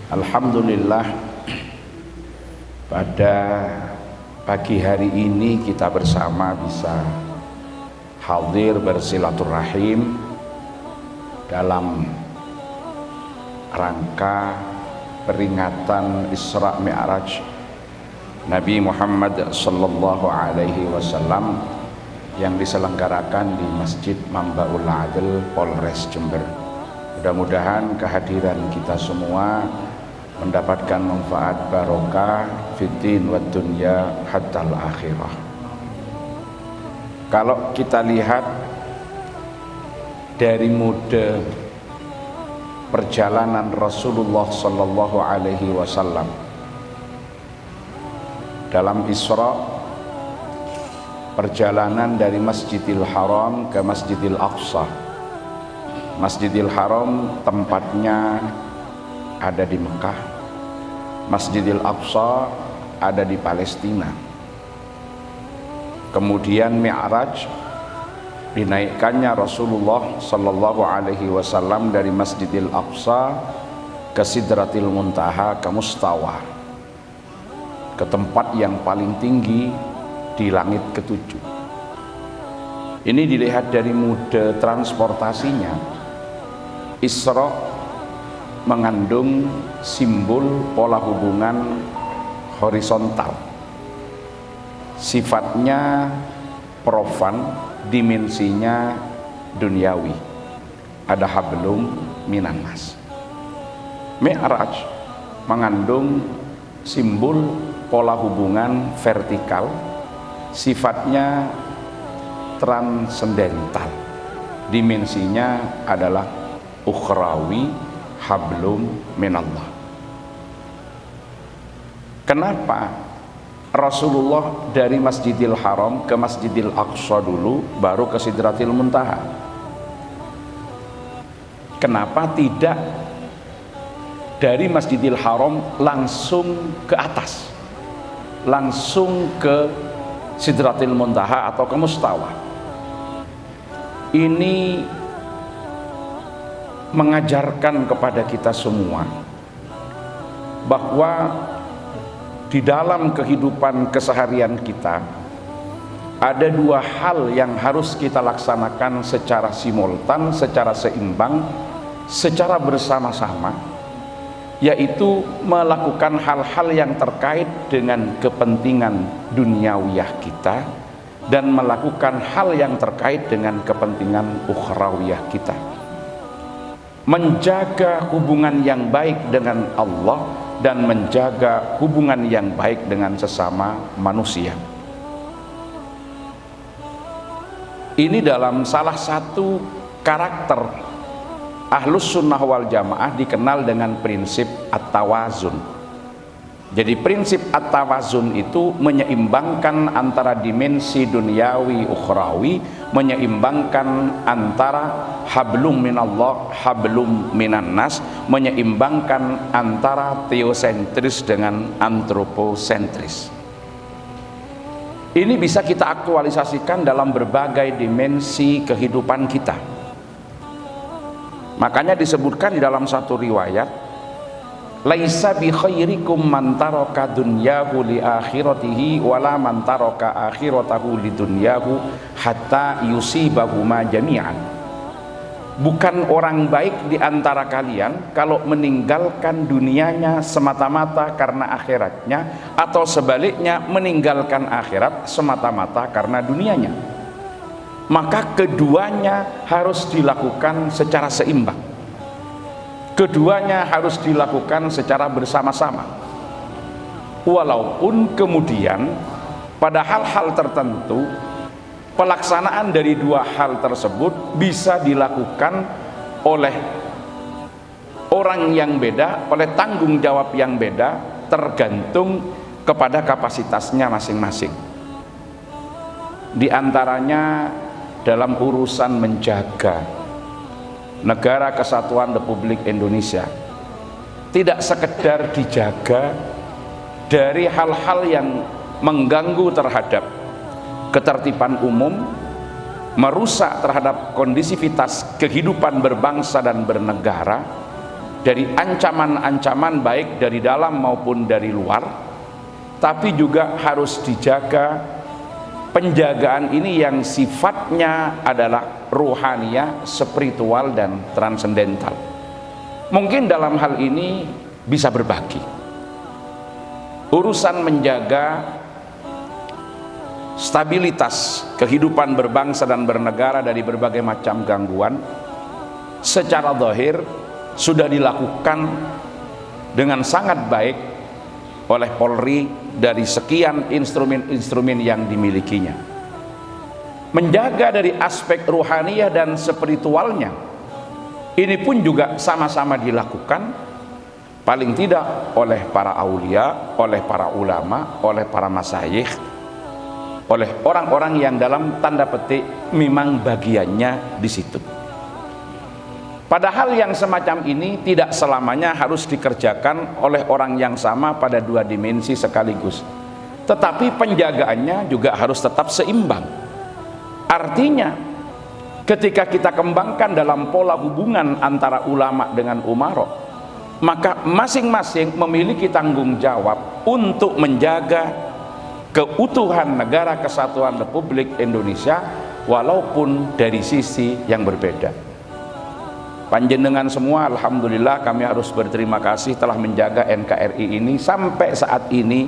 Alhamdulillah, pada pagi hari ini kita bersama bisa hadir bersilaturahim dalam rangka peringatan Isra Mi'raj Nabi Muhammad sallallahu alaihi wasallam yang diselenggarakan di Masjid Mambaul Adil, Polres Jember. Mudah-mudahan kehadiran kita semua mendapatkan manfaat barokah fiddin wa dunya hatta al-akhirah. Kalau kita lihat dari mode perjalanan Rasulullah sallallahu alaihi wasallam dalam Isra, perjalanan dari Masjidil Haram ke Masjidil Aqsa. Masjidil Haram tempatnya ada di Mekah, Masjidil Aqsa ada di Palestina. Kemudian Mi'raj, dinaikkannya Rasulullah sallallahu alaihi wasallam dari Masjidil Aqsa ke Sidratil Muntaha, ke Mustawa, ke tempat yang paling tinggi di langit ketujuh. Ini dilihat dari mode transportasinya. Isra mengandung simbol pola hubungan horizontal, sifatnya profan, dimensinya duniawi, ada hablum minan nas. Mi'raj mengandung simbol pola hubungan vertikal, sifatnya transendental, dimensinya adalah ukhrawi, hablum minallah. Kenapa Rasulullah dari Masjidil Haram ke Masjidil Aqsa dulu, baru ke Sidratil Muntaha? Kenapa tidak dari Masjidil Haram langsung ke atas, langsung ke Sidratil Muntaha atau ke Mustawa? Ini mengajarkan kepada kita semua bahwa di dalam kehidupan keseharian kita ada dua hal yang harus kita laksanakan secara simultan, secara seimbang, secara bersama-sama, yaitu melakukan hal-hal yang terkait dengan kepentingan duniawiyah kita dan melakukan hal yang terkait dengan kepentingan ukhrawiyah kita. Menjaga hubungan yang baik dengan Allah dan menjaga hubungan yang baik dengan sesama manusia. Ini dalam salah satu karakter Ahlus Sunnah wal Jamaah dikenal dengan prinsip at-tawazun. Jadi prinsip at-tawazun itu menyeimbangkan antara dimensi duniawi ukhrawi, menyeimbangkan antara hablum minallah, hablum minan nas, menyeimbangkan antara teosentris dengan antroposentris. Ini bisa kita aktualisasikan dalam berbagai dimensi kehidupan kita. Makanya disebutkan di dalam satu riwayat, laisa bi khairikum man taraka dunyahu li akhiratihi wala man taraka akhiratahu li dunyahu hatta yusibahuma jami'an. Bukan orang baik di antara kalian kalau meninggalkan dunianya semata-mata karena akhiratnya, atau sebaliknya meninggalkan akhirat semata-mata karena dunianya. Maka keduanya harus dilakukan secara seimbang. Keduanya harus dilakukan secara bersama-sama. Walaupun kemudian pada hal-hal tertentu pelaksanaan dari dua hal tersebut bisa dilakukan oleh orang yang beda, oleh tanggung jawab yang beda, tergantung kepada kapasitasnya masing-masing. Di antaranya dalam urusan menjaga Negara Kesatuan Republik Indonesia, tidak sekedar dijaga dari hal-hal yang mengganggu terhadap ketertiban umum, merusak terhadap kondisivitas kehidupan berbangsa dan bernegara, dari ancaman-ancaman baik dari dalam maupun dari luar, tapi juga harus dijaga penjagaan ini yang sifatnya adalah ruhaniyah, spiritual dan transendental. Mungkin dalam hal ini bisa berbagi. Urusan menjaga stabilitas kehidupan berbangsa dan bernegara dari berbagai macam gangguan secara zahir sudah dilakukan dengan sangat baik oleh Polri dari sekian instrumen-instrumen yang dimilikinya. Menjaga dari aspek ruhaniyah dan spiritualnya ini pun juga sama-sama dilakukan, paling tidak oleh para aulia, oleh para ulama, oleh para masyayikh, oleh orang-orang yang dalam tanda petik memang bagiannya di situ. Padahal yang semacam ini tidak selamanya harus dikerjakan oleh orang yang sama pada dua dimensi sekaligus, tetapi penjagaannya juga harus tetap seimbang. Artinya ketika kita kembangkan dalam pola hubungan antara ulama dengan umaro, maka masing-masing memiliki tanggung jawab untuk menjaga keutuhan negara kesatuan Republik Indonesia walaupun dari sisi yang berbeda. Panjenengan semua, alhamdulillah kami harus berterima kasih telah menjaga NKRI ini sampai saat ini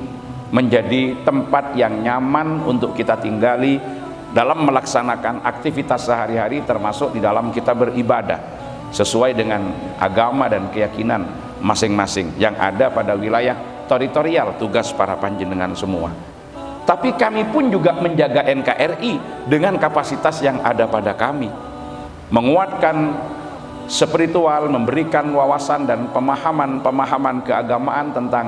menjadi tempat yang nyaman untuk kita tinggali dalam melaksanakan aktivitas sehari-hari, termasuk di dalam kita beribadah sesuai dengan agama dan keyakinan masing-masing yang ada pada wilayah teritorial tugas para panjenengan semua. Tapi kami pun juga menjaga NKRI dengan kapasitas yang ada pada kami, menguatkan spiritual, memberikan wawasan dan pemahaman-pemahaman keagamaan tentang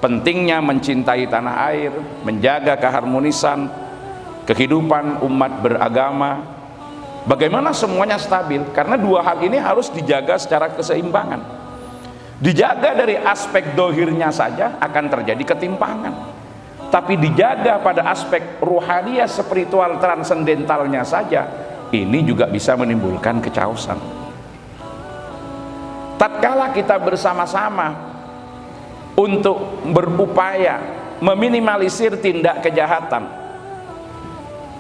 pentingnya mencintai tanah air, menjaga keharmonisan kehidupan umat beragama, bagaimana semuanya stabil, karena dua hal ini harus dijaga secara keseimbangan. Dijaga dari aspek dohirnya saja akan terjadi ketimpangan, tapi dijaga pada aspek ruhaniyah, spiritual, transendentalnya saja, ini juga bisa menimbulkan kecausan. Tatkala kita bersama-sama untuk berupaya meminimalisir tindak kejahatan,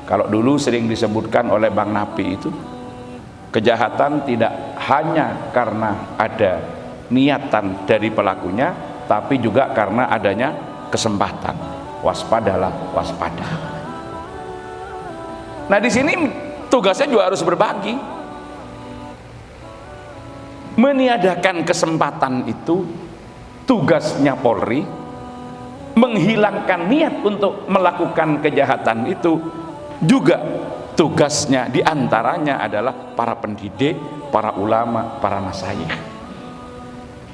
kalau dulu sering disebutkan oleh Bang Napi itu, kejahatan tidak hanya karena ada niatan dari pelakunya, tapi juga karena adanya kesempatan. Waspadalah, waspada. Nah, di sini tugasnya juga harus berbagi. Meniadakan kesempatan itu tugasnya Polri, menghilangkan niat untuk melakukan kejahatan itu juga tugasnya, diantaranya adalah para pendidik, para ulama, para masyayikh.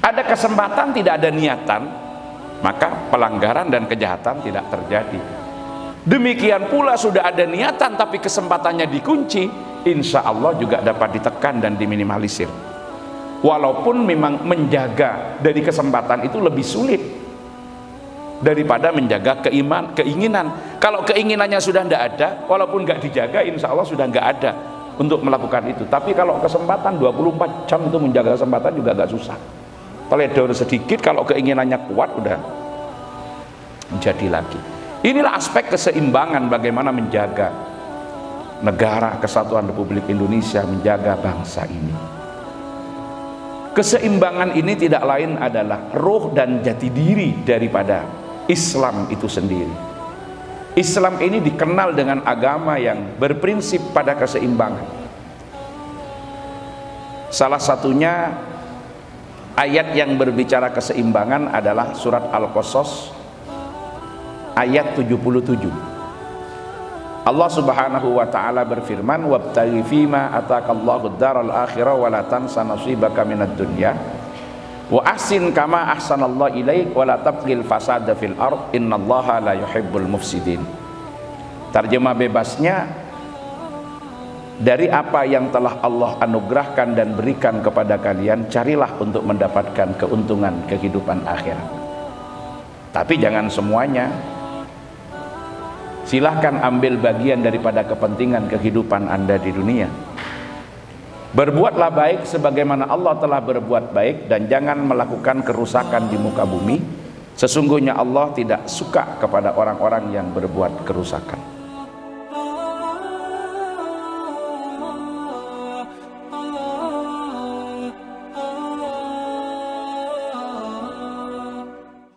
Ada kesempatan, tidak ada niatan, maka pelanggaran dan kejahatan tidak terjadi. Demikian pula sudah ada niatan tapi kesempatannya dikunci, insya Allah juga dapat ditekan dan diminimalisir. Walaupun memang menjaga dari kesempatan itu lebih sulit daripada menjaga keinginan. Kalau keinginannya sudah tidak ada, walaupun nggak dijaga, insya Allah sudah nggak ada untuk melakukan itu. Tapi kalau kesempatan 24 jam itu menjaga kesempatan juga agak susah. Teledor sedikit, kalau keinginannya kuat udah jadi lagi. Inilah aspek keseimbangan bagaimana menjaga negara kesatuan Republik Indonesia, menjaga bangsa ini. Keseimbangan ini tidak lain adalah ruh dan jati diri daripada Islam itu sendiri. Islam ini dikenal dengan agama yang berprinsip pada keseimbangan. Salah satunya ayat yang berbicara keseimbangan adalah surat Al-Qasas ayat 77. Allah Subhanahu wa taala berfirman, wabtaghi fima ataqallahu ad-daral akhirah wa la tansa nasibaka minad dunya wa ahsin kama ahsanallahu ilaik wa la tabghil fasada fil ard innallaha la yuhibbul mufsidin. Terjemah bebasnya, dari apa yang telah Allah anugerahkan dan berikan kepada kalian, carilah untuk mendapatkan keuntungan kehidupan akhirat. Tapi jangan semuanya. Silahkan ambil bagian daripada kepentingan kehidupan Anda di dunia. Berbuatlah baik sebagaimana Allah telah berbuat baik, dan jangan melakukan kerusakan di muka bumi. Sesungguhnya Allah tidak suka kepada orang-orang yang berbuat kerusakan.